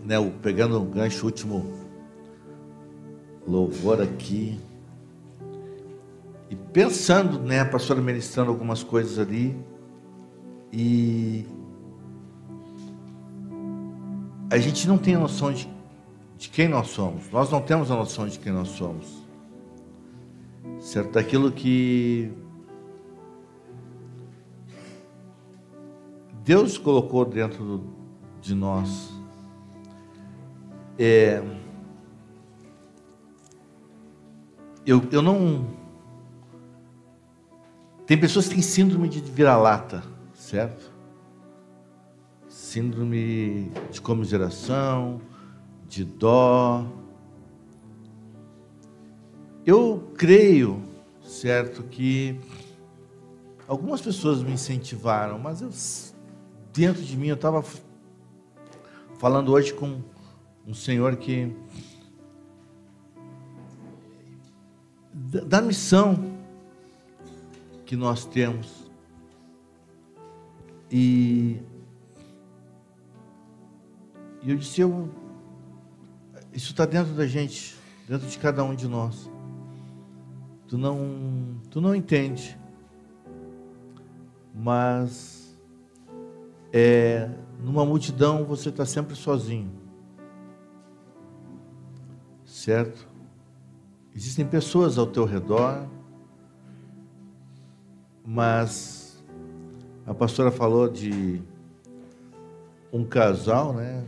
né, pegando um gancho, último louvor aqui, e pensando, né, a pastora ministrando algumas coisas ali, e a gente não tem a noção de quem nós somos. Nós não temos a noção de quem nós somos, certo? Daquilo que Deus colocou dentro de nós. Eu não... Tem pessoas que têm síndrome de vira-lata, certo? Síndrome de comiseração, de dó. Eu creio, certo, que algumas pessoas me incentivaram, mas eu, dentro de mim, eu estava falando hoje com um senhor que... da missão que nós temos. E eu disse, isso está dentro da gente, dentro de cada um de nós. Tu não entende, mas numa multidão você está sempre sozinho, certo? Existem pessoas ao teu redor, mas a pastora falou de um casal, né?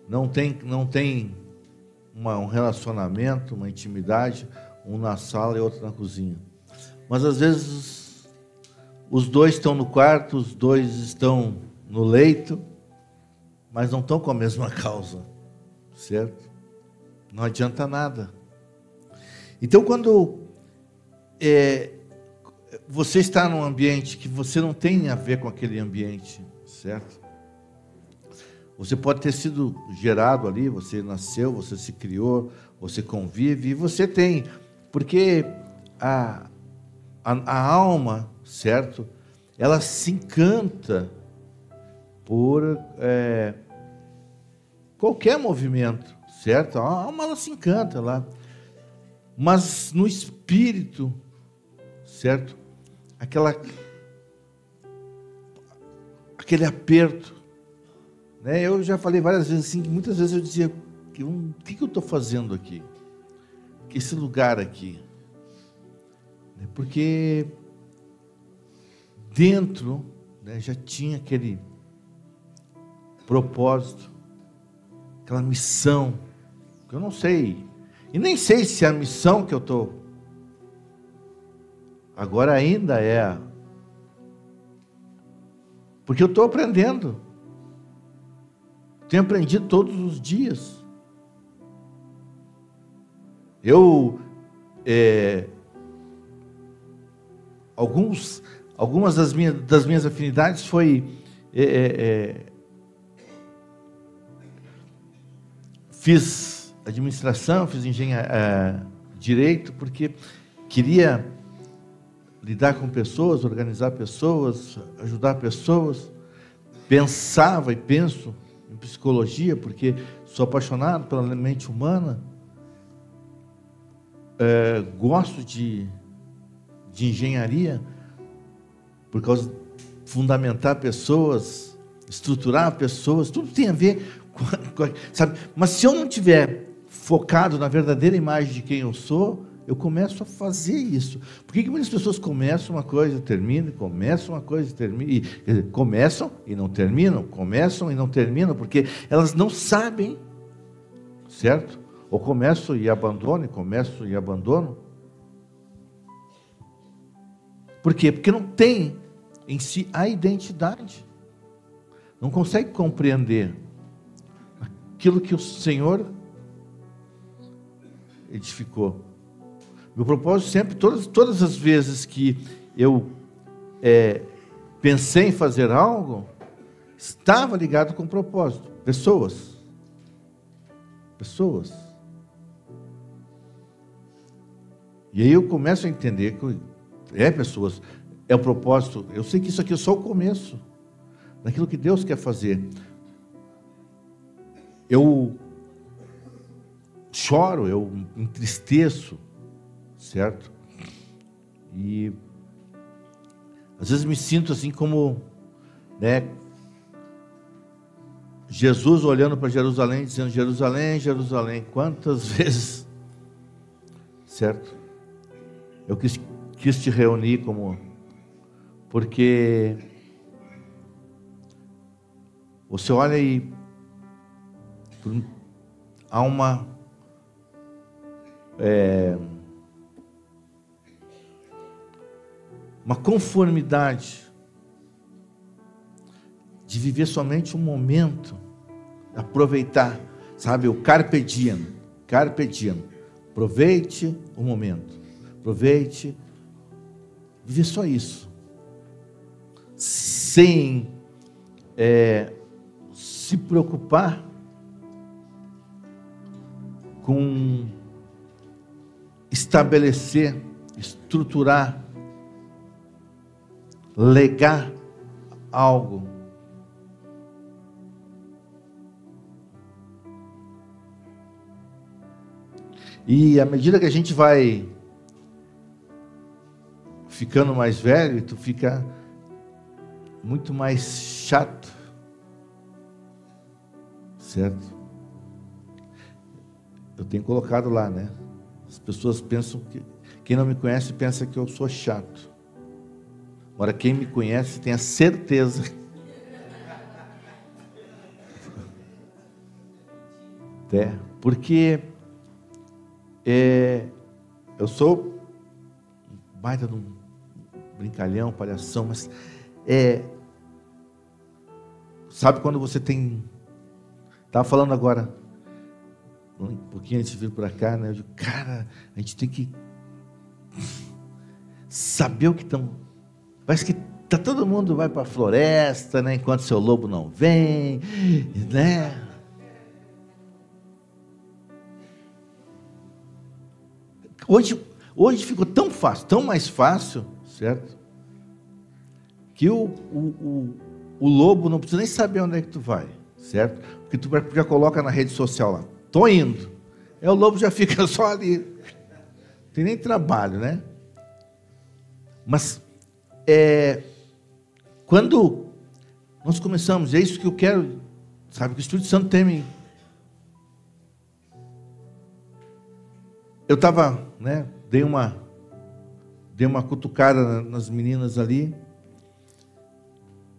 Não tem um relacionamento, uma intimidade, um na sala e outro na cozinha. Mas às vezes os dois estão no quarto, os dois estão no leito, mas não estão com a mesma causa, certo? Não adianta nada. Então, quando você está num ambiente que você não tem a ver com aquele ambiente, certo? Você pode ter sido gerado ali, você nasceu, você se criou, você convive, e você tem, porque a alma, certo? Ela se encanta por qualquer movimento, certo? A alma, ela se encanta lá. Mas no espírito, certo? Aquele aperto, né? Eu já falei várias vezes assim, que muitas vezes eu dizia, o que eu estou fazendo aqui? Esse lugar aqui? Porque dentro, né, já tinha aquele propósito, aquela missão, que eu não sei, e nem sei se a missão que eu estou agora ainda porque eu estou aprendendo, tenho aprendido todos os dias. Algumas das minhas afinidades foi fiz administração, fiz direito, porque queria lidar com pessoas, organizar pessoas, ajudar pessoas. Pensava e penso em psicologia, porque sou apaixonado pela mente humana. Gosto de engenharia, por causa de fundamentar pessoas, estruturar pessoas, tudo tem a ver sabe? Mas se eu não tiver focado na verdadeira imagem de quem eu sou, eu começo a fazer isso. Por que muitas pessoas começam uma coisa e terminam, começam uma coisa e terminam, começam e não terminam, começam e não terminam, porque elas não sabem, certo? Ou começam e abandonam, começam e abandonam. Por quê? Porque não tem em si a identidade. Não consegue compreender aquilo que o Senhor edificou. Meu propósito sempre, todas as vezes que eu pensei em fazer algo, estava ligado com propósito. Pessoas. E aí eu começo a entender que pessoas, é o propósito. Eu sei que isso aqui é só o começo daquilo que Deus quer fazer. eu choro, eu entristeço, certo? E às vezes me sinto assim como, né, Jesus olhando para Jerusalém, dizendo: Jerusalém, Jerusalém, quantas vezes, certo? Eu quis te reunir porque você olha e há uma conformidade de viver somente um momento, aproveitar, sabe, o carpe diem, aproveite o momento, aproveite, viver só isso, sem se preocupar com estabelecer, estruturar, legar algo. E à medida que a gente vai ficando mais velho, tu fica muito mais chato, certo? Eu tenho colocado lá, né? As pessoas pensam que quem não me conhece pensa que eu sou chato. Agora, quem me conhece tem a certeza. Porque eu sou baita de um brincalhão, palhação, mas sabe quando você tem... Estava falando agora, um pouquinho antes de vir para cá, né? Eu digo, cara, a gente tem que saber o que estão... Parece que todo mundo vai para a floresta, né? Enquanto seu lobo não vem, né? Hoje ficou tão fácil, tão mais fácil, certo? Que o lobo não precisa nem saber onde é que tu vai, certo? Porque tu já coloca na rede social lá, tô indo. O lobo já fica só ali. Não tem nem trabalho, né? Mas quando nós começamos, é isso que eu quero, sabe, que o Espírito Santo tem me... Eu estava, né, dei uma cutucada nas meninas ali,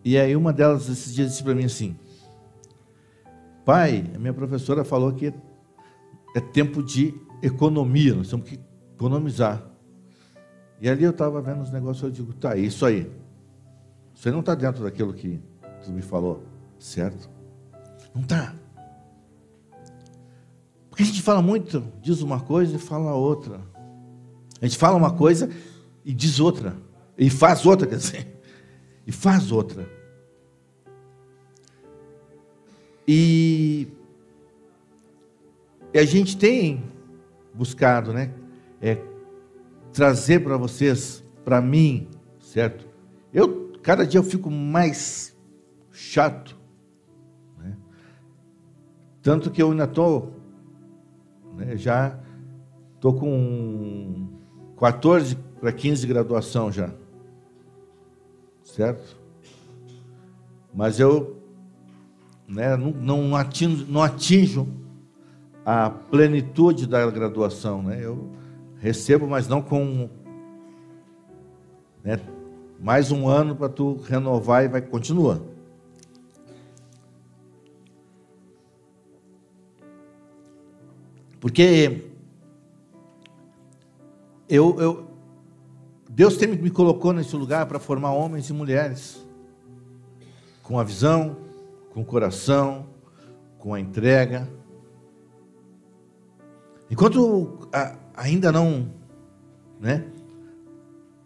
e aí uma delas esses dias disse para mim assim: pai, a minha professora falou que é tempo de economia, nós temos que economizar. E ali eu estava vendo os negócios, eu digo, tá, isso aí não está dentro daquilo que tu me falou, certo? Não está. Porque a gente fala muito, diz uma coisa e fala outra. A gente fala uma coisa e diz outra, e faz outra, quer dizer, e faz outra. E a gente tem buscado, né, trazer para vocês, para mim, certo? Cada dia eu fico mais chato, né? Tanto que eu ainda estou, né, já estou com 14 para 15 de graduação já, certo? Mas eu, né, não atinjo a plenitude da graduação, né? Eu recebo, mas não com, né, mais um ano para tu renovar e continua. Porque Deus me colocou nesse lugar para formar homens e mulheres com a visão, com o coração, com a entrega. Enquanto ainda não, né,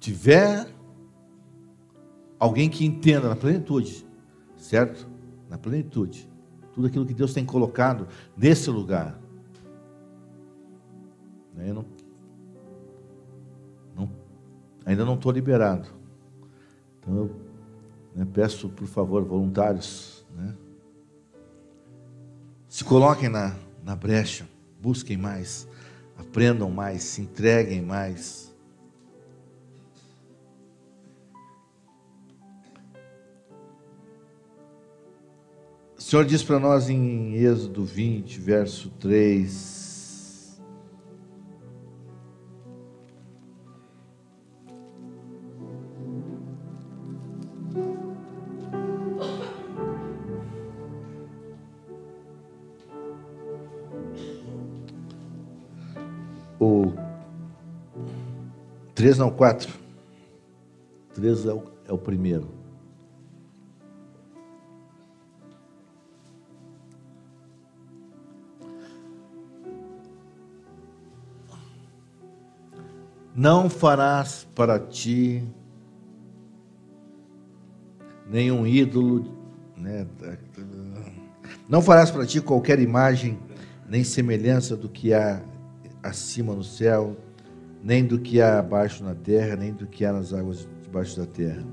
tiver alguém que entenda na plenitude, certo? Na plenitude, tudo aquilo que Deus tem colocado nesse lugar, né, ainda não estou liberado. Então eu, né, peço, por favor, voluntários, né? Se coloquem na brecha, busquem mais, aprendam mais, se entreguem mais. O Senhor diz para nós em Êxodo 20, verso 3... O 3 não, 4. 3 é o primeiro. Não farás para ti nenhum ídolo, né? Não farás para ti qualquer imagem, nem semelhança do que há acima no céu, nem do que há abaixo na terra, nem do que há nas águas debaixo da terra.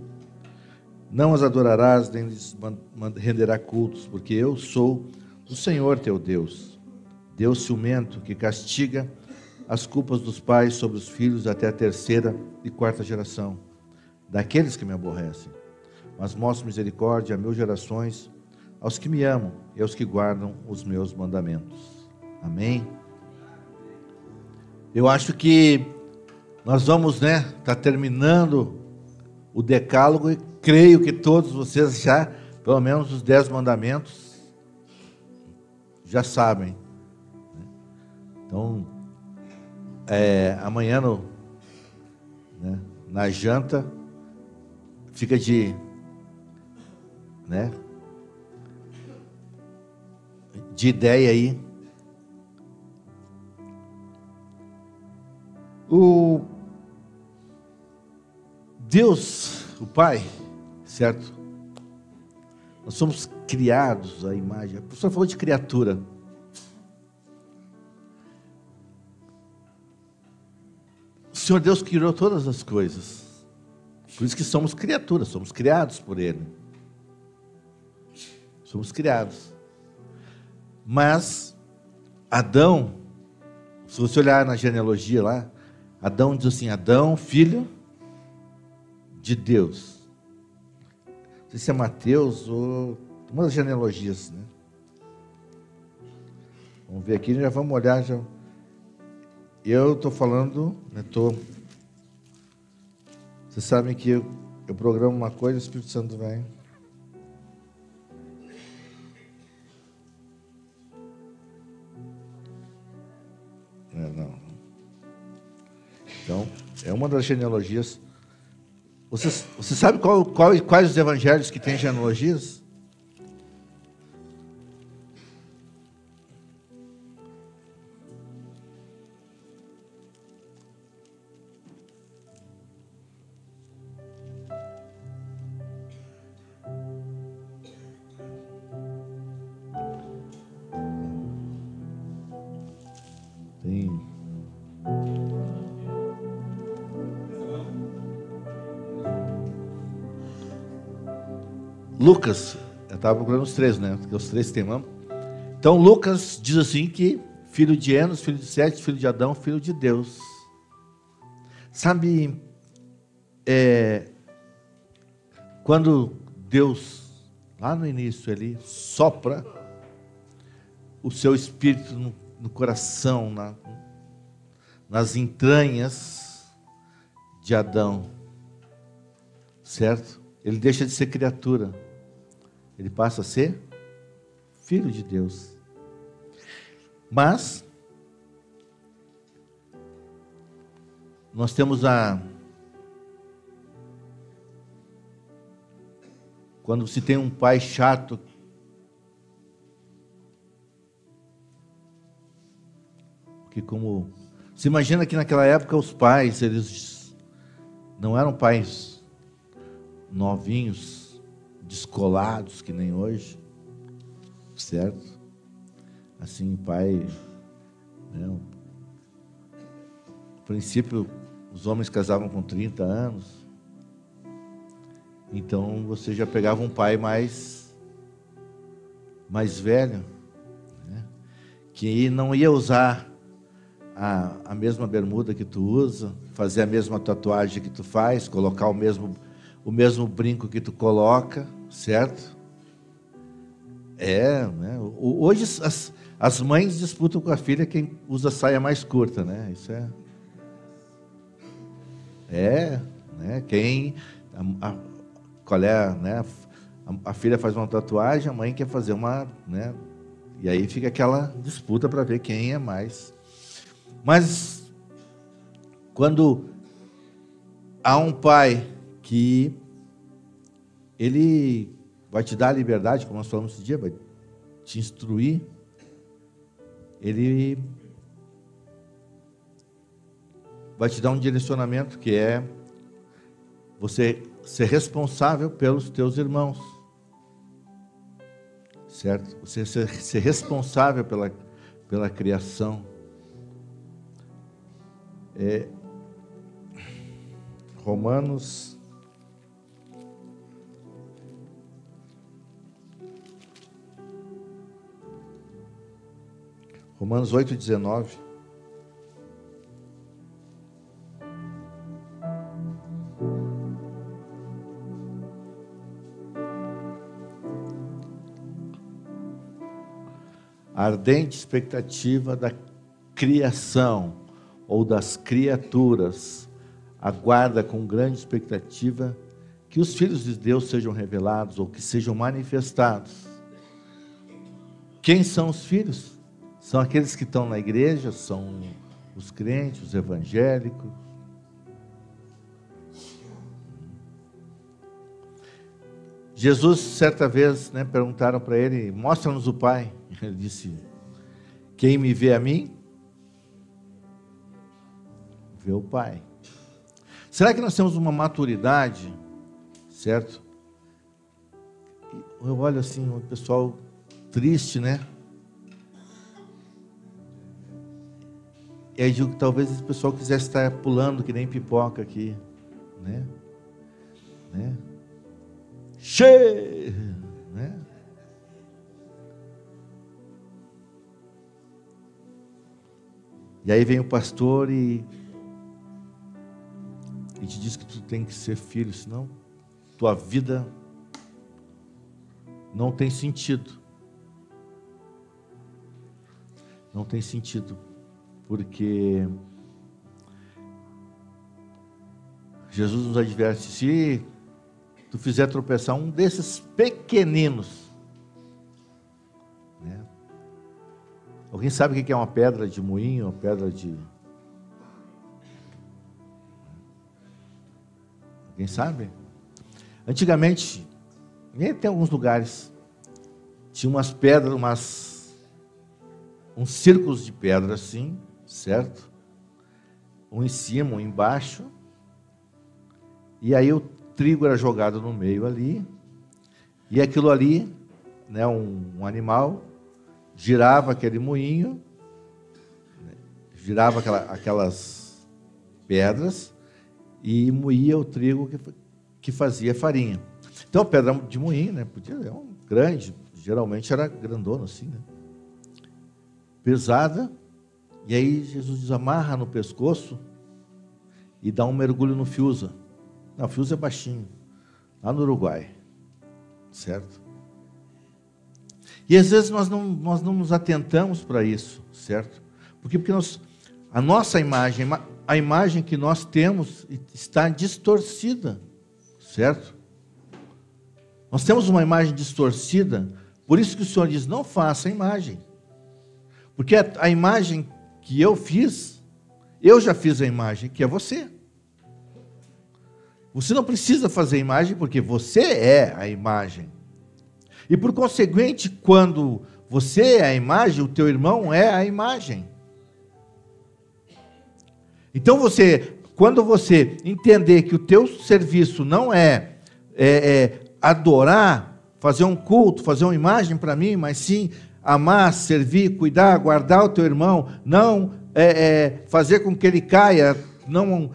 Não as adorarás, nem lhes renderá cultos, porque eu sou o Senhor teu Deus, Deus ciumento, que castiga as culpas dos pais sobre os filhos até a 3ª e 4ª geração, daqueles que me aborrecem. Mas mostro misericórdia a 1000 gerações, aos que me amam e aos que guardam os meus mandamentos. Amém? Eu acho que nós vamos, tá terminando o decálogo e creio que todos vocês já, pelo menos os 10 mandamentos, já sabem. Então, amanhã na janta, fica de ideia aí. O Deus, o Pai, certo? Nós somos criados à imagem. A professora falou de criatura. O Senhor Deus criou todas as coisas. Por isso que somos criaturas, somos criados por Ele. Somos criados. Mas Adão, se você olhar na genealogia lá, Adão diz assim: Adão, filho de Deus. Não sei se é Mateus ou uma das genealogias, né? Vamos ver aqui, já vamos olhar. Eu estou falando, vocês sabem que eu programo uma coisa, o Espírito Santo vem. Não. Então, é uma das genealogias. Você sabe quais os evangelhos que tem genealogias? Tem. Lucas, eu estava procurando os 3, né? Porque os 3 tem nome. Então, Lucas diz assim que filho de Enos, filho de Sete, filho de Adão, filho de Deus. Sabe, quando Deus, lá no início, Ele sopra o seu espírito no coração, nas entranhas de Adão, certo? Ele deixa de ser criatura, ele passa a ser filho de Deus. Mas nós temos quando se tem um pai chato, que se imagina que naquela época os pais, eles não eram pais novinhos, descolados, que nem hoje, certo? Assim, pai, no princípio, os homens casavam com 30 anos, então você já pegava um pai mais velho, né? que não ia usar a mesma bermuda que tu usa, fazer a mesma tatuagem que tu faz, colocar o mesmo brinco que tu coloca, certo? Né? Hoje as mães disputam com a filha quem usa a saia mais curta, né? Isso né? Qual é, né? A filha faz uma tatuagem, a mãe quer fazer uma, né? E aí fica aquela disputa para ver quem é mais. Mas quando há um pai que ele vai te dar a liberdade, como nós falamos esse dia, vai te instruir, ele vai te dar um direcionamento que é você ser responsável pelos teus irmãos, certo? Você ser responsável pela criação. Romanos 8:19. A ardente expectativa da criação ou das criaturas aguarda com grande expectativa que os filhos de Deus sejam revelados ou que sejam manifestados. Quem são os filhos? São aqueles que estão na igreja, são os crentes, os evangélicos. Jesus, certa vez, né, perguntaram para ele, mostra-nos o Pai. Ele disse, quem me vê a mim, vê o Pai. Será que nós temos uma maturidade, certo? Eu olho assim, o pessoal triste, né? E aí digo que talvez esse pessoal quisesse estar pulando que nem pipoca aqui, né? Cheio, né? E aí vem o pastor e te diz que tu tem que ser filho, senão tua vida não tem sentido. Não tem sentido, porque Jesus nos adverte, se tu fizer tropeçar um desses pequeninos, né? Alguém sabe o que é uma pedra de moinho, uma pedra de... Alguém sabe? Antigamente, nem tem alguns lugares, tinha umas pedras, uns círculos de pedra assim, certo? Um em cima, um embaixo, e aí o trigo era jogado no meio ali, e aquilo ali, né, um animal, girava aquele moinho, girava aquelas pedras e moía o trigo que fazia farinha. Então a pedra de moinho, né, podia ser grande, geralmente era grandona assim, né, pesada, e aí Jesus diz, amarra no pescoço e dá um mergulho no Fiuza. Não, o Fiuza é baixinho, lá no Uruguai, certo? E às vezes nós não nos atentamos para isso, certo? Porque a nossa imagem, a imagem que nós temos está distorcida, certo? Nós temos uma imagem distorcida, por isso que o Senhor diz, não faça a imagem. Porque a imagem que eu fiz, eu já fiz a imagem, que é você. Você não precisa fazer imagem, porque você é a imagem. E por conseguinte, quando você é a imagem, o teu irmão é a imagem. Então quando você entender que o teu serviço não é adorar, fazer um culto, fazer uma imagem para mim, mas sim amar, servir, cuidar, guardar o teu irmão, não fazer com que ele caia, não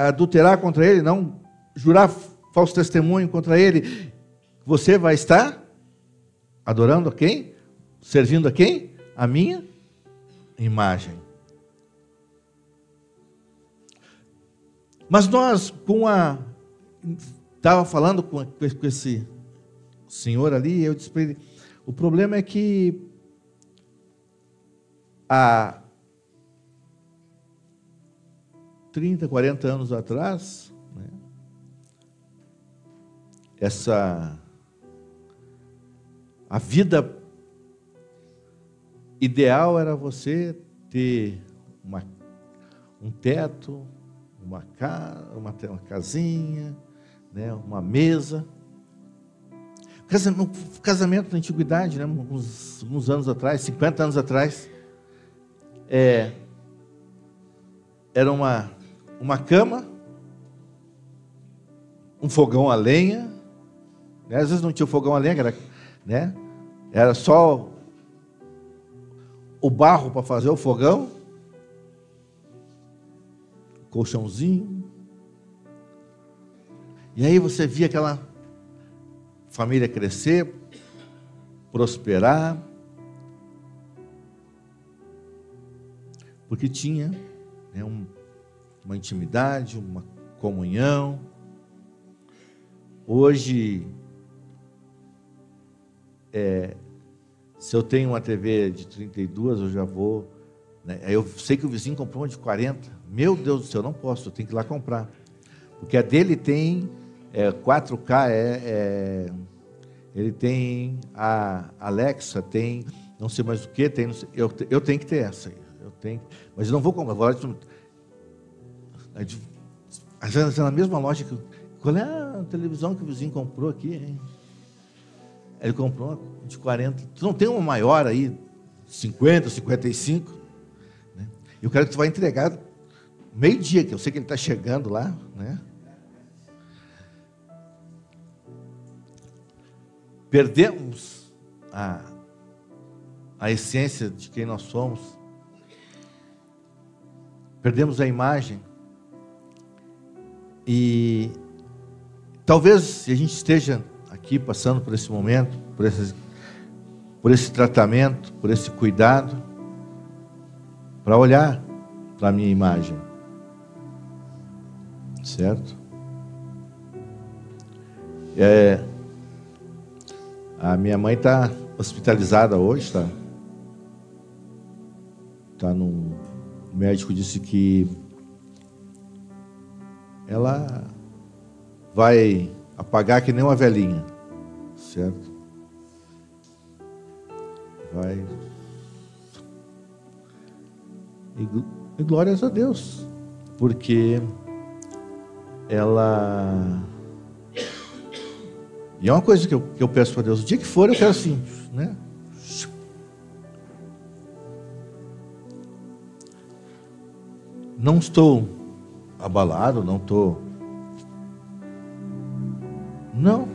adulterar contra ele, não jurar falso testemunho contra ele, você vai estar adorando a quem? Servindo a quem? A minha imagem. Mas nós, estava falando com esse senhor ali, eu disse para ele, o problema é que há 30, 40 anos atrás, né, a vida ideal era você ter um teto, uma casinha, né, uma mesa. Casamento na antiguidade, né, uns anos atrás, 50 anos atrás, era uma cama, um fogão a lenha, né, às vezes não tinha o fogão a lenha, era só o barro para fazer o fogão, colchãozinho, e aí você via aquela família crescer, prosperar, porque tinha, né, uma intimidade, uma comunhão. Hoje, se eu tenho uma TV de 32, eu já vou, né, eu sei que o vizinho comprou uma de 40, meu Deus do céu, eu não posso, eu tenho que ir lá comprar, porque a dele tem 4K, ele tem a Alexa, tem não sei mais o que, eu tenho que ter essa, mas eu não vou comprar. Às vezes na mesma loja qual é a televisão que o vizinho comprou aqui, hein? Ele comprou uma de 40, tu não tem uma maior aí, 50, 55, né? Eu quero que tu vá entregar meio-dia, que eu sei que ele está chegando lá, né? Perdemos a essência de quem nós somos, perdemos a imagem, e talvez se a gente esteja aqui passando por esse momento, por esse tratamento, por esse cuidado, para olhar para a minha imagem, certo? A minha mãe está hospitalizada hoje, o médico disse que ela vai apagar que nem uma velhinha, certo? Vai. E glórias a Deus, porque ela... E é uma coisa que eu peço para Deus, o dia que for eu quero assim, né? Não estou abalado, não,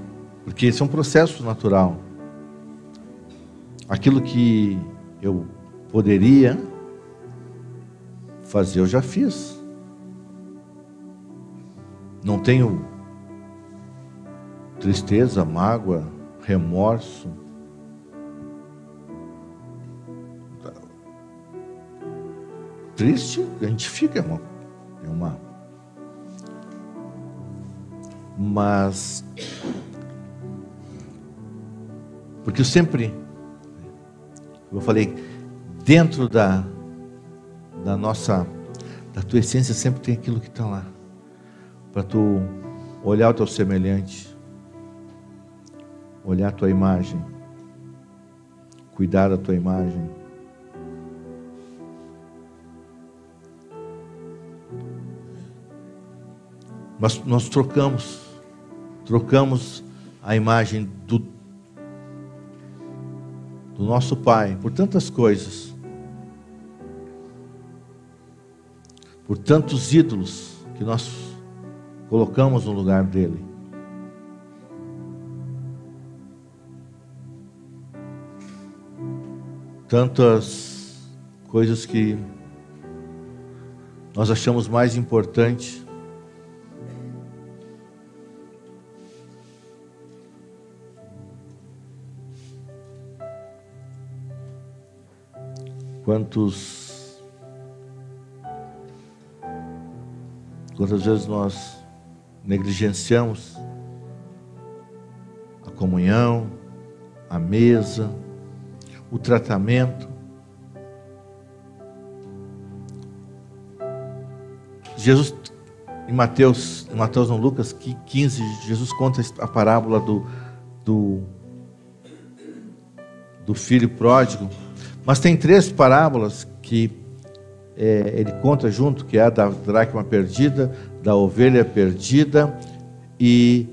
porque esse é um processo natural. Aquilo que eu poderia fazer, eu já fiz. Não tenho tristeza, mágoa, remorso. Triste, a gente fica, mas porque eu sempre, como eu falei, dentro da tua essência sempre tem aquilo que está lá, para tu olhar o teu semelhante, olhar a tua imagem, cuidar da tua imagem. Nós trocamos a imagem do nosso Pai por tantas coisas, por tantos ídolos que nós colocamos no lugar dele. Tantas coisas que nós achamos mais importante. Quantos Quantas vezes nós negligenciamos a comunhão, a mesa, o tratamento. Jesus, em Mateus não, Lucas 15, Jesus conta a parábola do filho pródigo. Mas tem 3 parábolas que ele conta junto, que é a da dracma perdida, da ovelha perdida e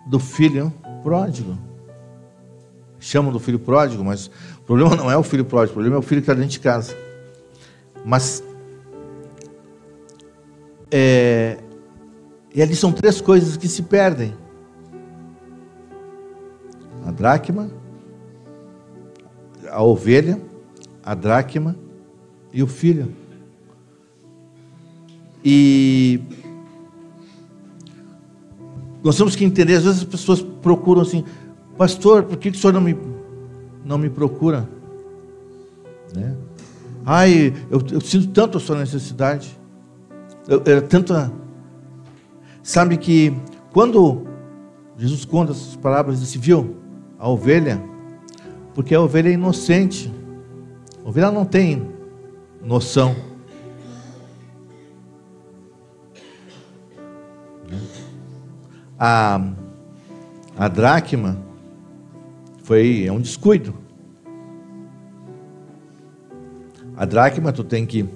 do filho pródigo. Chamam do filho pródigo, mas o problema não é o filho pródigo, o problema é o filho que está dentro de casa. Mas e ali são 3 coisas que se perdem: a dracma, a ovelha, a dracma e o filho. E nós temos que entender, às vezes as pessoas procuram assim: pastor, por que o senhor não me procura? Né? Ai, eu sinto tanto a sua necessidade. Sabe que quando Jesus conta essas parábolas, ele disse: viu, a ovelha, porque a ovelha é inocente, a ovelha não tem noção. A dracma é um descuido. A dracma, tu tem que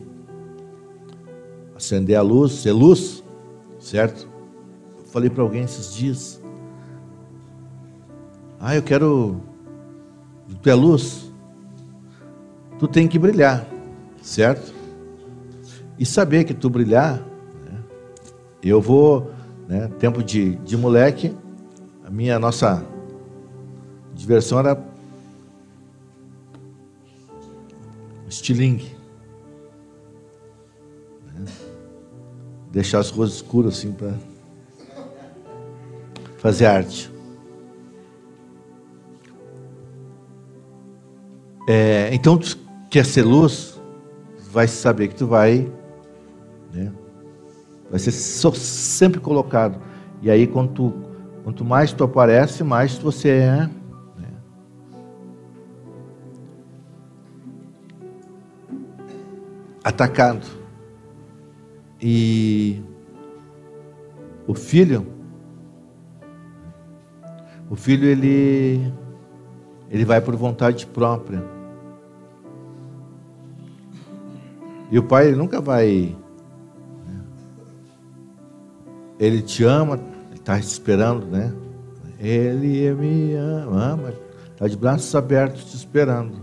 acender a luz, ser luz, certo? Eu falei para alguém esses dias: eu quero. Tu é luz, tu tem que brilhar, certo? E saber que tu brilhar, né? Eu vou, né, tempo de moleque, nossa diversão era estilingue, né? Deixar as ruas escuras assim para fazer arte. Então, tu quer ser luz, vai saber que tu vai, né, vai ser sempre colocado. E aí, quanto mais tu aparece, mais você é, né, atacado. E o filho ele vai por vontade própria. E o pai, ele nunca vai, né? Ele te ama, ele está esperando, né? Ele me ama, está de braços abertos te esperando.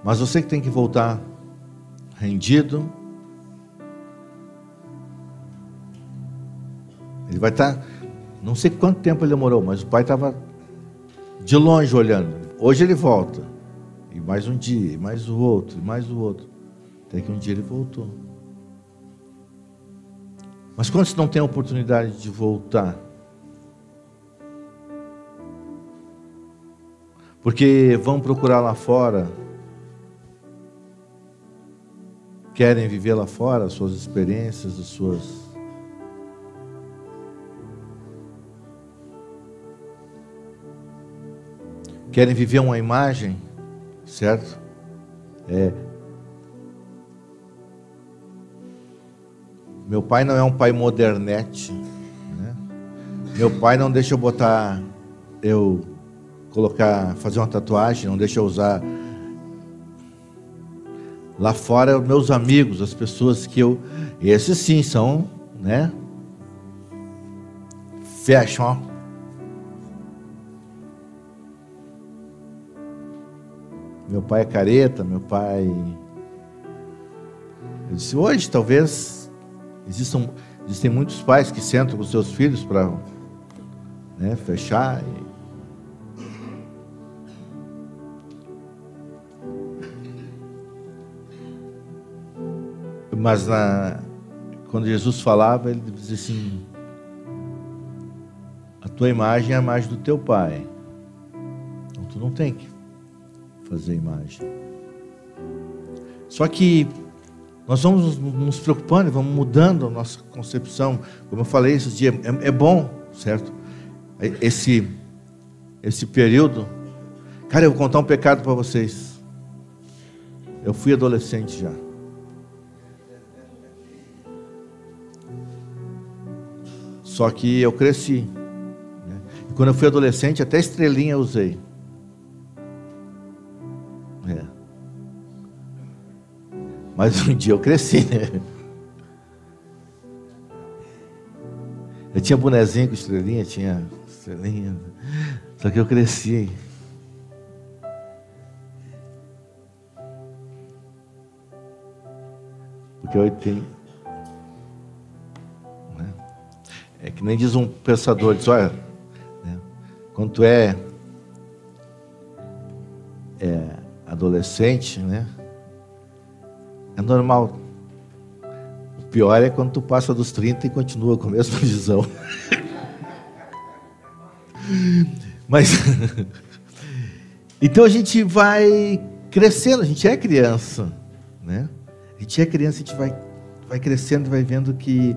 Mas você que tem que voltar rendido. Ele vai estar, não sei quanto tempo ele demorou, mas o pai estava de longe olhando. Hoje ele volta. E mais um dia, e mais o outro, e mais o outro. Até que um dia ele voltou. Mas quando você não tem a oportunidade de voltar? Porque vão procurar lá fora, querem viver lá fora as suas experiências, as suas... Querem viver uma imagem, certo? Meu pai não é um pai modernete, né? Meu pai não deixa eu fazer uma tatuagem, não deixa eu usar. Lá fora, meus amigos, as pessoas que esses sim são, né? Fashion. Meu pai é careta, meu pai... Eu disse, hoje talvez existem muitos pais que sentam com seus filhos para, né, fechar. Mas quando Jesus falava, ele dizia assim: a tua imagem é a imagem do teu pai. Então tu não tem que fazer imagem. Só que Nós vamos nos preocupando, vamos mudando a nossa concepção. Como eu falei esses dias, é bom, certo? Esse período. Cara, eu vou contar um pecado para vocês. Eu fui adolescente já. Só que eu cresci, né? E quando eu fui adolescente, até estrelinha eu usei. Mas um dia eu cresci, né? Eu tinha bonezinho com estrelinha, tinha estrelinha. Só que eu cresci. Porque eu tenho... né? É que nem diz um pensador, diz, olha, né? Quando tu é adolescente, né? É normal. O pior é quando tu passa dos 30 e continua com a mesma visão. Mas então a gente vai crescendo, a gente é criança, né? A gente é criança, a gente vai crescendo e vai vendo que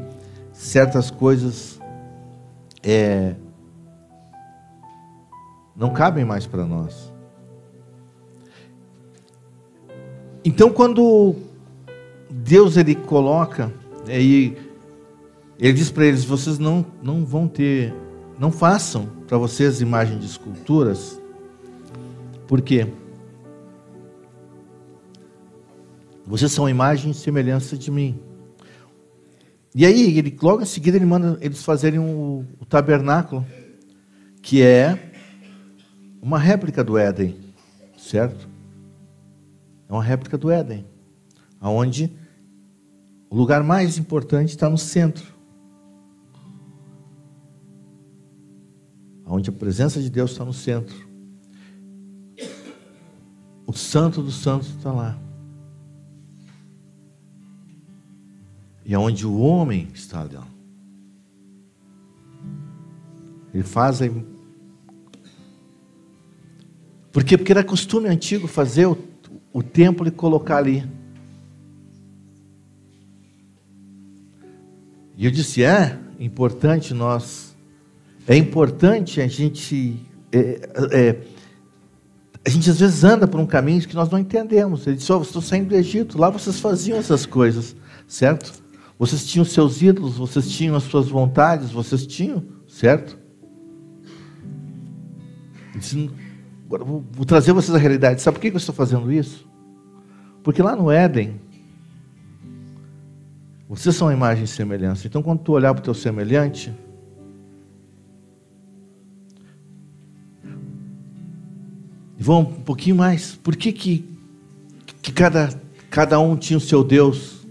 certas coisas não cabem mais para nós. Então, quando Deus ele coloca, e ele diz para eles: vocês não vão ter, não façam para vocês imagem de esculturas. Por quê? Vocês são imagem e semelhança de mim. E aí, logo em seguida, ele manda eles fazerem o tabernáculo, que é uma réplica do Éden, certo? É uma réplica do Éden, onde o lugar mais importante está no centro, onde a presença de Deus está no centro. O Santo dos Santos está lá. E é onde o homem está ali. Ele faz aí. Por quê? Porque era costume antigo fazer o templo e colocar ali. E eu disse, é importante a gente às vezes anda por um caminho que nós não entendemos. Ele disse, vocês estão saindo do Egito, lá vocês faziam essas coisas, certo? Vocês tinham seus ídolos, vocês tinham as suas vontades, vocês tinham, certo? Ele disse, agora vou trazer vocês à realidade. Sabe por que eu estou fazendo isso? Porque lá no Éden, vocês são a imagem e semelhança. Então, quando tu olhar para o teu semelhante, vão um pouquinho mais. Por que cada um tinha o seu Deus?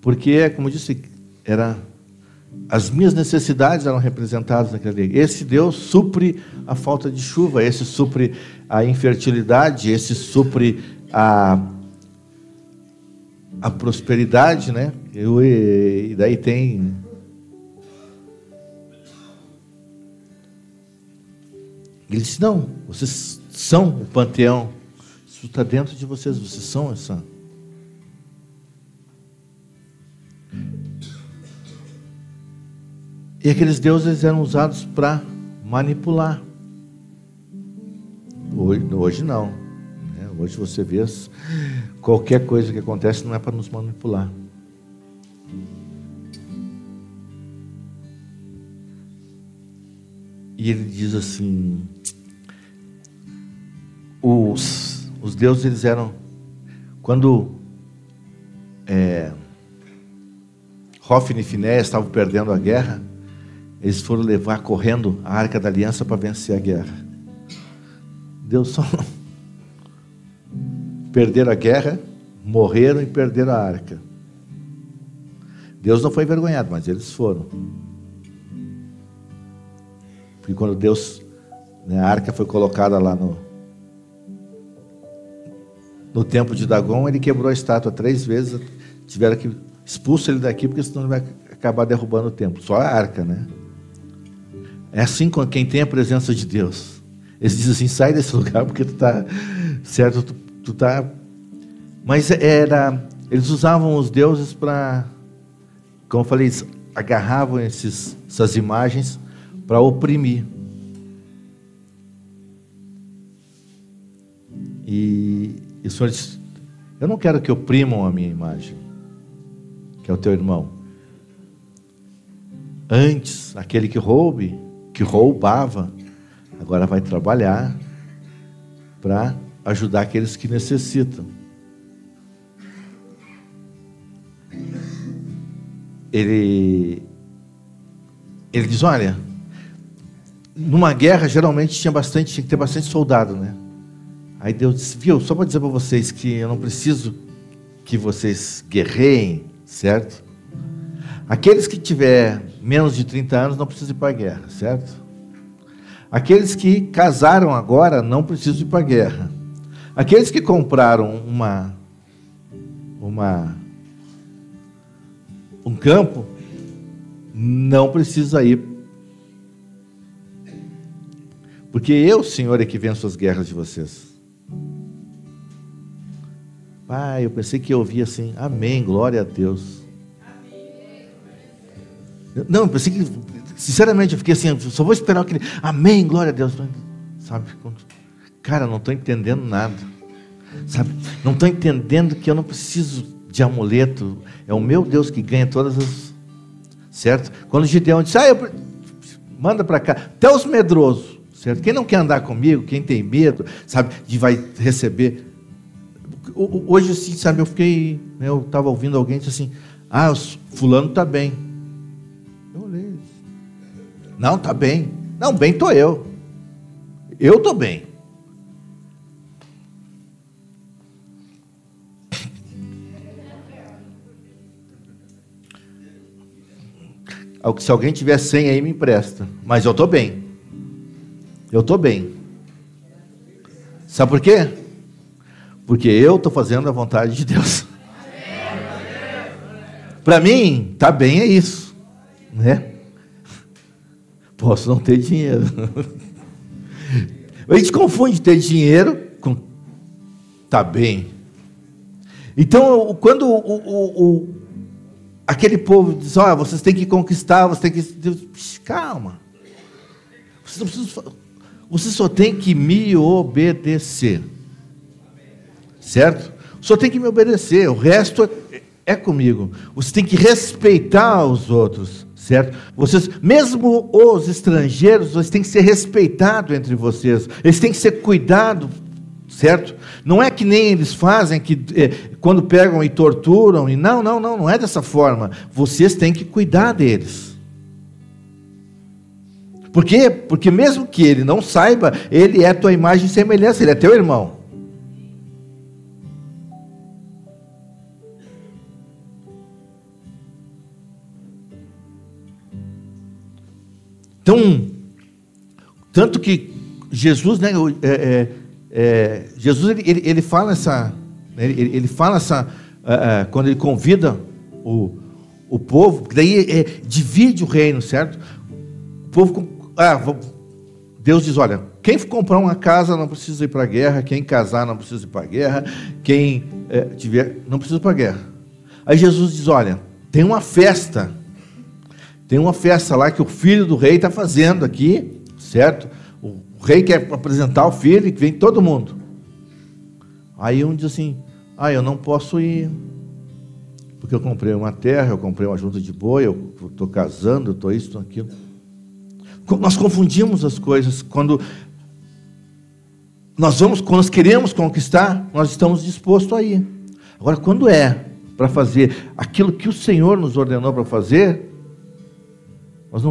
Porque, como eu disse, as minhas necessidades eram representadas naquele dia. Esse Deus supre a falta de chuva, esse supre a infertilidade, esse supre a prosperidade, né? E daí tem... Ele disse, não, vocês são o panteão. Isso está dentro de vocês, vocês são essa... E aqueles deuses eram usados para manipular. Hoje não. Né? Hoje você vê qualquer coisa que acontece não é para nos manipular. E ele diz assim, os deuses eles eram, quando Hófni e Finéias estavam perdendo a guerra, eles foram levar correndo a Arca da Aliança para vencer a guerra. Deus só perderam a guerra, morreram e perderam a arca. Deus não foi envergonhado, mas eles foram. Porque quando a arca foi colocada lá no templo de Dagon, ele quebrou a estátua 3 vezes, tiveram que expulsar ele daqui, porque senão ele vai acabar derrubando o templo. Só a arca, né? É assim com quem tem a presença de Deus. Eles dizem assim, sai desse lugar, porque tu está, certo, tu está Mas eles usavam os deuses para, como eu falei, eles agarravam essas imagens para oprimir. E o Senhor disse: eu não quero que oprimam a minha imagem, que é o teu irmão. Antes, aquele que roubava, agora vai trabalhar para ajudar aqueles que necessitam. Ele diz: olha, numa guerra geralmente tinha que ter bastante soldado, né? Aí Deus disse: viu, só para dizer para vocês que eu não preciso que vocês guerreiem, certo? Aqueles que tiver menos de 30 anos não precisam ir para a guerra, certo? Aqueles que casaram agora não precisam ir para a guerra. Aqueles que compraram um campo não precisa ir, porque eu, Senhor, é que venço as guerras de vocês. Pai, eu pensei que eu ouvia assim: amém, glória a Deus. Não, eu pensei que, sinceramente, eu fiquei assim: só vou esperar aquele amém, glória a Deus. Sabe, cara, não estou entendendo nada. Sabe, não estou entendendo que eu não preciso de amuleto. É o meu Deus que ganha todas as... Certo? Quando Gideão disse: manda para cá, até os medrosos, certo? Quem não quer andar comigo, quem tem medo, sabe, de vai receber. Hoje, assim, sabe, eu estava ouvindo alguém dizer assim: fulano está bem. Eu olhei: não, está bem. Não, bem estou eu. Eu estou bem. Se alguém tiver 100 aí, me empresta. Mas eu estou bem. Eu estou bem. Sabe por quê? Porque eu estou fazendo a vontade de Deus. Para mim, está bem, é isso, né? Posso não ter dinheiro. A gente confunde ter dinheiro com tá bem. Então, quando aquele povo diz: olha, vocês têm que conquistar, vocês têm que... Calma. Você só tem que me obedecer. Certo? Só tem que me obedecer, o resto é comigo. Você tem que respeitar os outros, certo? Vocês, mesmo os estrangeiros, vocês têm que ser respeitados entre vocês. Eles têm que ser cuidados, certo? Não é que nem eles fazem, que quando pegam e torturam, e não é dessa forma. Vocês têm que cuidar deles. Por quê? Porque mesmo que ele não saiba, ele é tua imagem e semelhança, ele é teu irmão. Então, tanto que Jesus, né, Jesus ele fala ele fala quando ele convida o povo, daí divide o reino, certo? O povo, Deus diz: olha, quem comprar uma casa não precisa ir para a guerra, quem casar não precisa ir para a guerra, quem tiver não precisa ir para a guerra. Aí Jesus diz: olha, tem uma festa lá que o filho do rei está fazendo aqui, certo? O rei quer apresentar o filho e vem todo mundo. Aí um diz assim: eu não posso ir, porque eu comprei uma terra, eu comprei uma junta de boi, eu estou casando, eu estou isso, estou aquilo. Nós confundimos as coisas. Quando nós queremos conquistar, nós estamos dispostos a ir. Agora, quando é para fazer aquilo que o Senhor nos ordenou para fazer, nós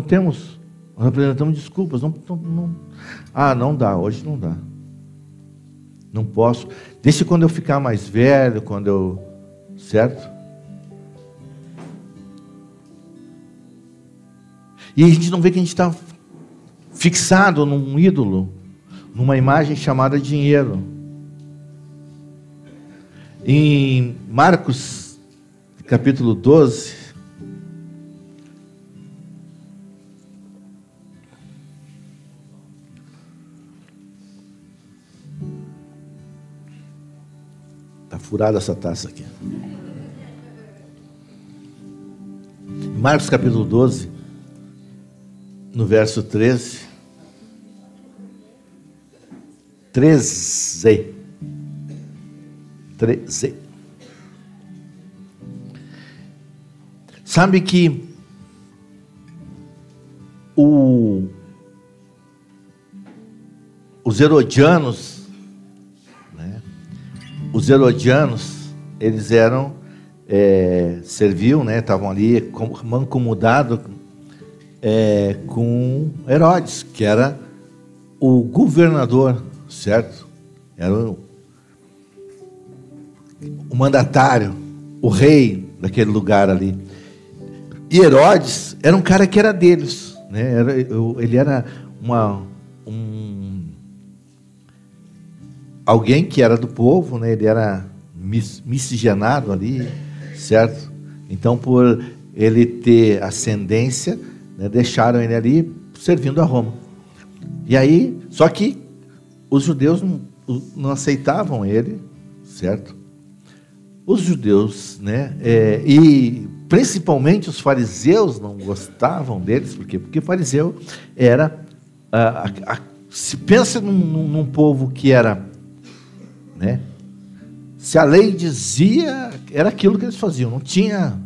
apresentamos desculpas. Não dá, hoje não dá. Não posso. Deixa quando eu ficar mais velho, certo? E a gente não vê que a gente está fixado num ídolo, numa imagem chamada dinheiro. Em Marcos, capítulo 12, está furada essa taça aqui. Marcos capítulo 12, no verso 13. 13. Sabe que os herodianos, né? Os herodianos, eles eram, serviam, né? Estavam ali mancomudados com Herodes, que era o governador, certo? Era o mandatário, o rei daquele lugar ali. E Herodes era um cara que era deles, né? Ele era alguém que era do povo, né? Ele era miscigenado ali, certo? Então, por ele ter ascendência, né, deixaram ele ali servindo a Roma. E aí, só que os judeus não aceitavam ele, certo? Os judeus, né? E principalmente os fariseus não gostavam deles, por quê? Porque fariseu era, se pensa num povo que era, né? Se a lei dizia, era aquilo que eles faziam, não tinha.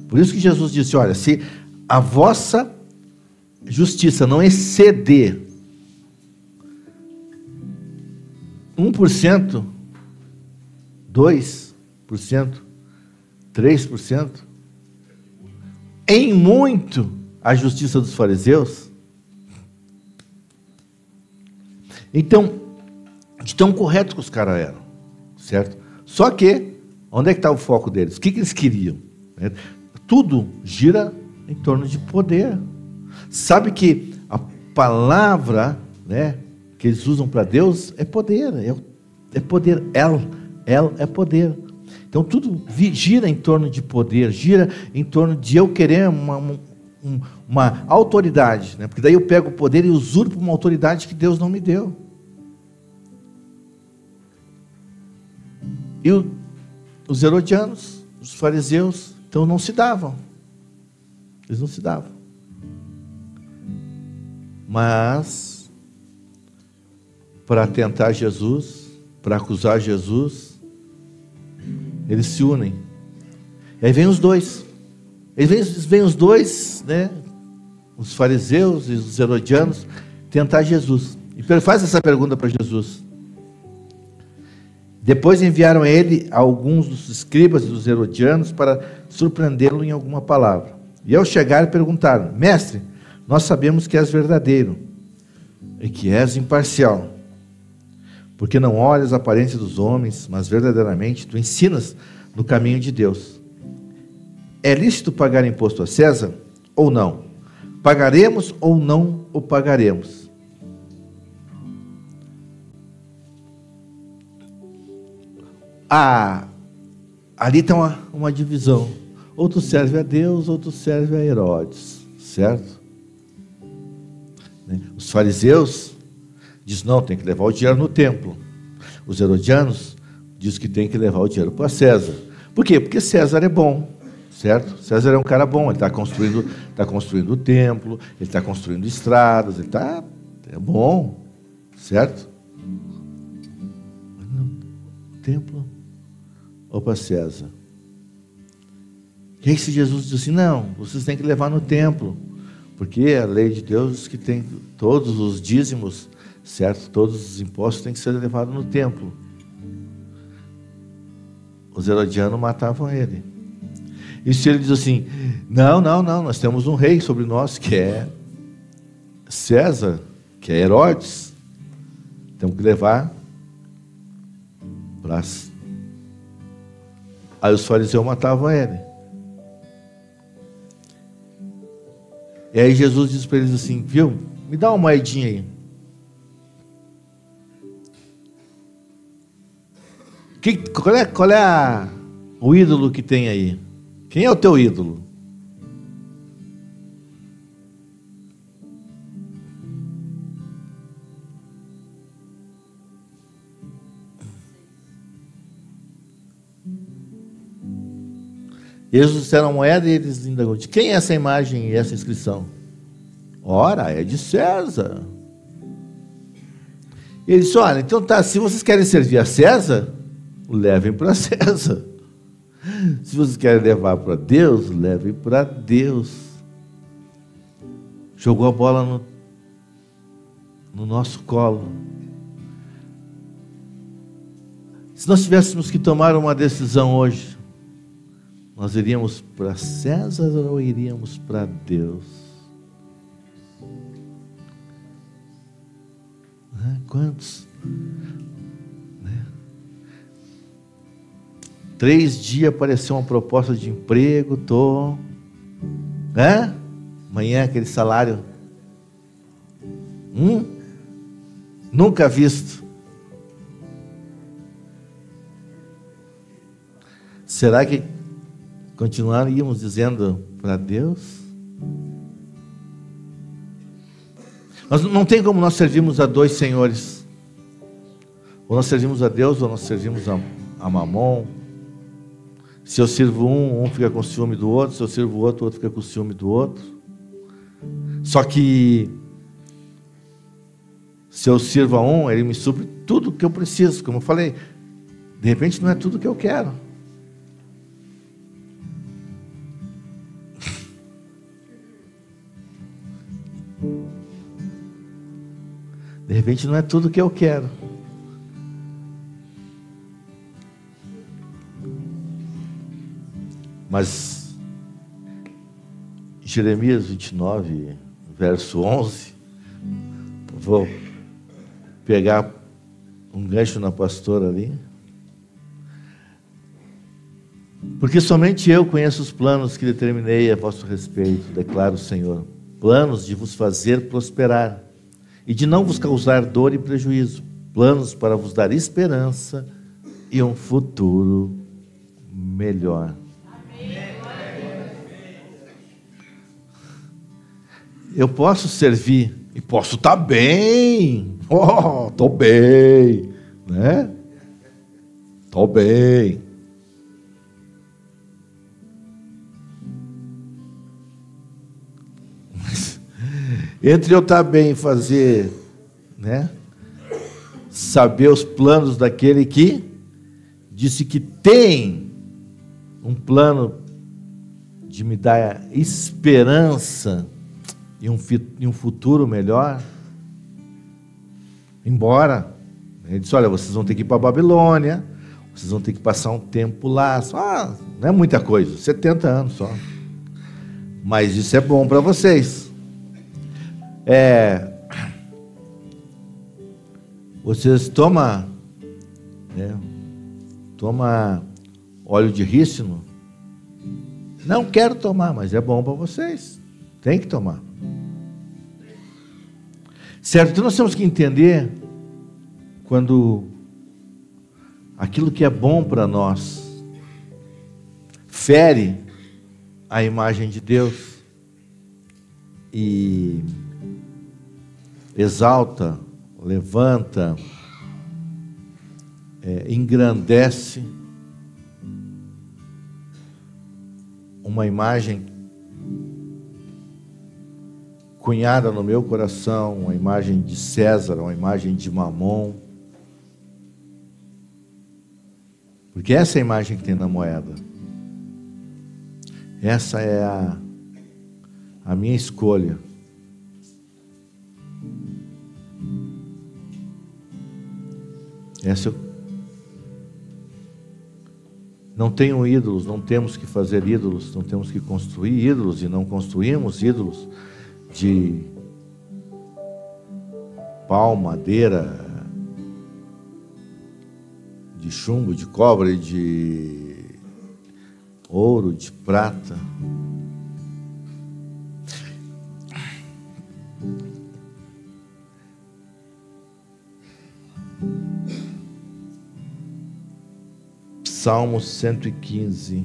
Por isso que Jesus disse: olha, se a vossa justiça não exceder 1%, 2%, 3%, em muito a justiça dos fariseus. Então, de tão correto que os caras eram, certo? Só que, onde é que está o foco deles? O que eles queriam? Tudo gira em torno de poder. Sabe que a palavra, né, que eles usam para Deus é poder, é poder, El é poder. Então tudo gira em torno de poder, gira em torno de eu querer uma autoridade, né? Porque daí eu pego o poder e usurpo uma autoridade que Deus não me deu. E os herodianos, os fariseus, então não se davam. Eles não se davam. Mas, para tentar Jesus, para acusar Jesus, eles se unem. E aí vem os dois. Vem os dois, né? Os fariseus e os herodianos, tentar Jesus. E faz essa pergunta para Jesus. Depois enviaram a ele alguns dos escribas e dos herodianos para surpreendê-lo em alguma palavra. E ao chegar perguntaram: mestre, nós sabemos que és verdadeiro e que és imparcial, porque não olhas a aparência dos homens, mas verdadeiramente tu ensinas no caminho de Deus. É lícito pagar imposto a César ou não? Pagaremos ou não o pagaremos? Ali está uma divisão. Outro serve a Deus, outro serve a Herodes, certo? Os fariseus dizem: não, tem que levar o dinheiro no templo. Os herodianos dizem que tem que levar o dinheiro para César. Por quê? Porque César é bom, certo? César é um cara bom, ele está construindo o templo, ele está construindo estradas, é bom, certo? Templo ou para César? E aí se Jesus diz assim: não, vocês têm que levar no templo, porque a lei de Deus diz que tem todos os dízimos, certo? Todos os impostos têm que ser levados no templo. Os herodianos matavam ele. E se ele diz assim: não, nós temos um rei sobre nós, que é César, que é Herodes, temos que levar para... Aí os fariseus matavam ele. E aí Jesus diz para eles assim: viu, me dá uma moedinha aí. Qual é o ídolo que tem aí? Quem é o teu ídolo? Eles disseram a moeda e eles indagam: de quem é essa imagem e essa inscrição? Ora, é de César. E ele disse: olha, então tá, se vocês querem servir a César, levem para César. Se vocês querem levar para Deus, levem para Deus. Jogou a bola no nosso colo. Se nós tivéssemos que tomar uma decisão hoje, nós iríamos para César ou iríamos para Deus? Quantos? 3 dias apareceu uma proposta de emprego, amanhã aquele salário, nunca visto. Será que continuaríamos dizendo para Deus? Nós não tem como nós servirmos a 2 senhores. Ou nós servimos a Deus, ou nós servimos a Mamon. Se eu sirvo um fica com ciúme do outro. Se eu sirvo o outro fica com ciúme do outro. Só que se eu sirvo a um, ele me supre tudo o que eu preciso. Como eu falei, de repente não é tudo o que eu quero. De repente não é tudo o que eu quero. Mas Jeremias 29, verso 11, vou pegar um gancho na pastora ali. Porque somente eu conheço os planos que determinei a vosso respeito, declara o Senhor. Planos de vos fazer prosperar e de não vos causar dor e prejuízo. Planos para vos dar esperança e um futuro melhor. Eu posso servir e posso estar bem. Estou bem, né? Estou bem. Mas, entre eu estar bem e fazer, né? Saber os planos daquele que disse que tem um plano de me dar esperança e um futuro melhor. Embora ele disse: olha, vocês vão ter que ir para a Babilônia, vocês vão ter que passar um tempo lá, só, não é muita coisa, 70 anos só, mas isso é bom para vocês. Vocês tomam óleo de rícino? Não quero tomar, mas é bom para vocês, tem que tomar. Certo? Então nós temos que entender quando aquilo que é bom para nós fere a imagem de Deus e exalta, levanta, engrandece uma imagem cunhada no meu coração, uma imagem de César, uma imagem de Mamon. Porque essa é a imagem que tem na moeda. Essa é a minha escolha. Não tenho ídolos, não temos que fazer ídolos, não temos que construir ídolos, e não construímos ídolos de pau, madeira, de chumbo, de cobre, de ouro, de prata. Salmo 115.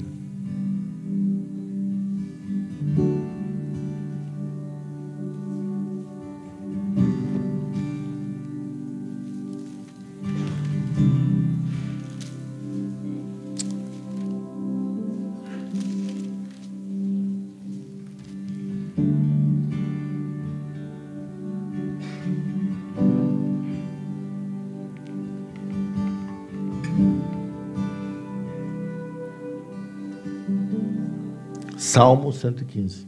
Salmo 115.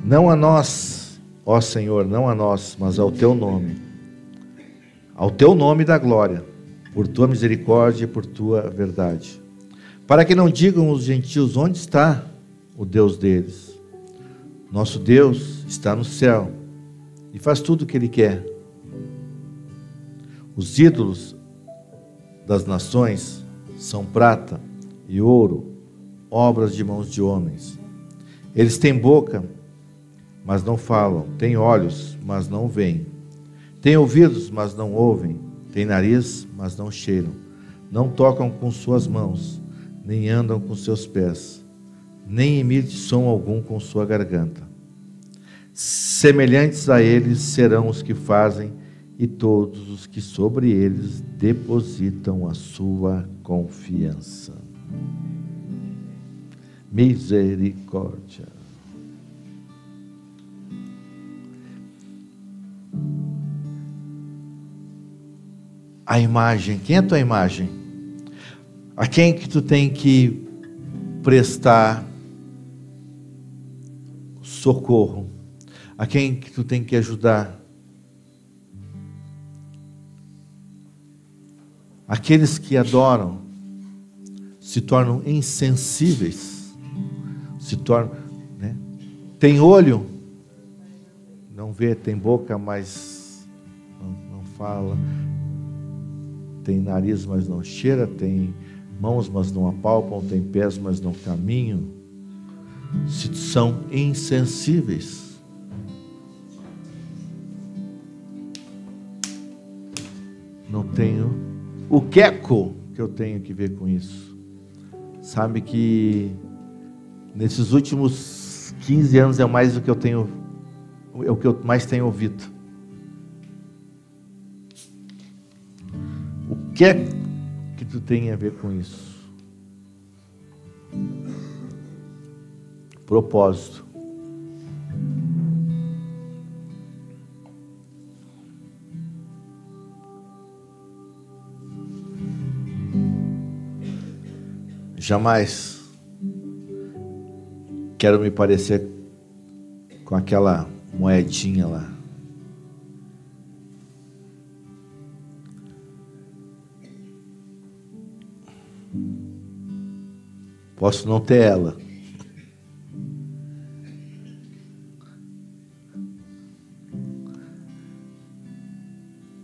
Não a nós, ó Senhor, não a nós, mas ao teu nome da glória, por tua misericórdia e por tua verdade, para que não digam os gentios: onde está o Deus deles? Nosso Deus está no céu e faz tudo o que Ele quer. Os ídolos das nações são prata e ouro, obras de mãos de homens. Eles têm boca, mas não falam, têm olhos, mas não veem, têm ouvidos, mas não ouvem, têm nariz, mas não cheiram, não tocam com suas mãos, nem andam com seus pés, nem emite som algum com sua garganta. Semelhantes a eles serão os que fazem e todos os que sobre eles depositam a sua confiança. Misericórdia. A imagem, quem é a tua imagem? A quem que tu tem que prestar socorro? A quem que tu tem que ajudar? Aqueles que adoram se tornam insensíveis, se tornam, né? Tem olho, não vê, tem boca, mas não fala, tem nariz, mas não cheira, tem mãos, mas não apalpam, tem pés, mas não caminham, são insensíveis. Não tenho. O que eu tenho que ver com isso? Sabe que nesses últimos 15 anos é mais o que eu tenho, é o que eu mais tenho ouvido. O que tu tem a ver com isso? Propósito. Jamais quero me parecer com aquela moedinha lá. Posso não ter ela,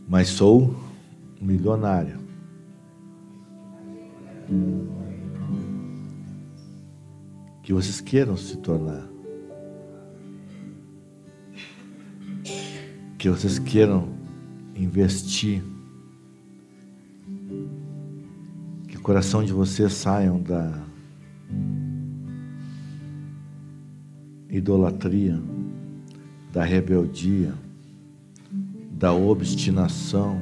mas sou milionário. Que vocês queiram se tornar, que vocês queiram investir, que o coração de vocês saiam da idolatria, da rebeldia, da obstinação,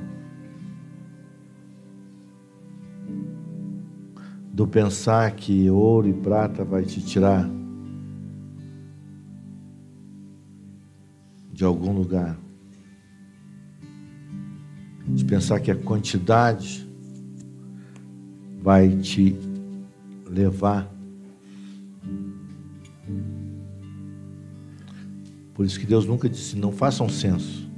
do pensar que ouro e prata vai te tirar de algum lugar, de pensar que a quantidade vai te levar. Por isso que Deus nunca disse: não façam censo,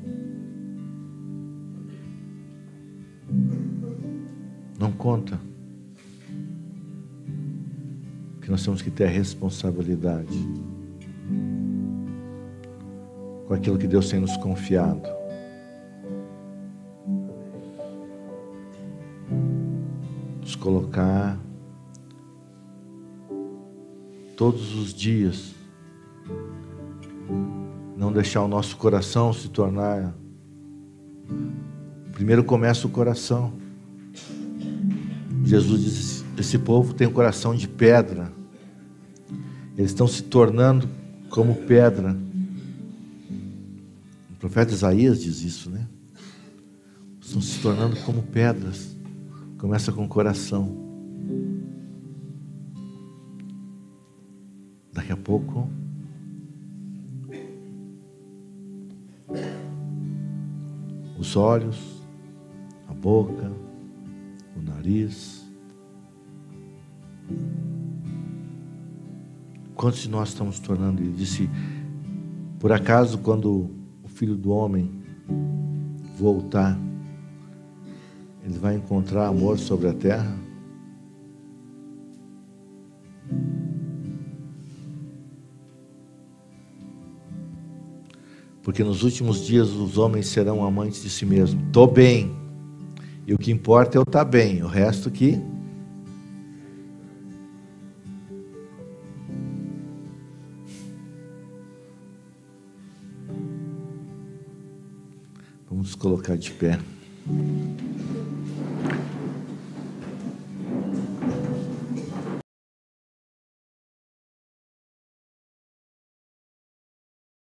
não conta. Nós temos que ter a responsabilidade com aquilo que Deus tem nos confiado. Nos colocar todos os dias, não deixar o nosso coração se tornar. Primeiro começa o coração. Jesus disse: esse povo tem um coração de pedra. Eles estão se tornando como pedra. O profeta Isaías diz isso, né? Estão se tornando como pedras. Começa com o coração. Daqui a pouco, os olhos, a boca, o nariz. Quantos de nós estamos tornando? Ele disse: por acaso, quando o Filho do Homem voltar, ele vai encontrar amor sobre a terra? Porque nos últimos dias os homens serão amantes de si mesmos. Estou bem. E o que importa é eu estar bem. O resto que... Vamos colocar de pé.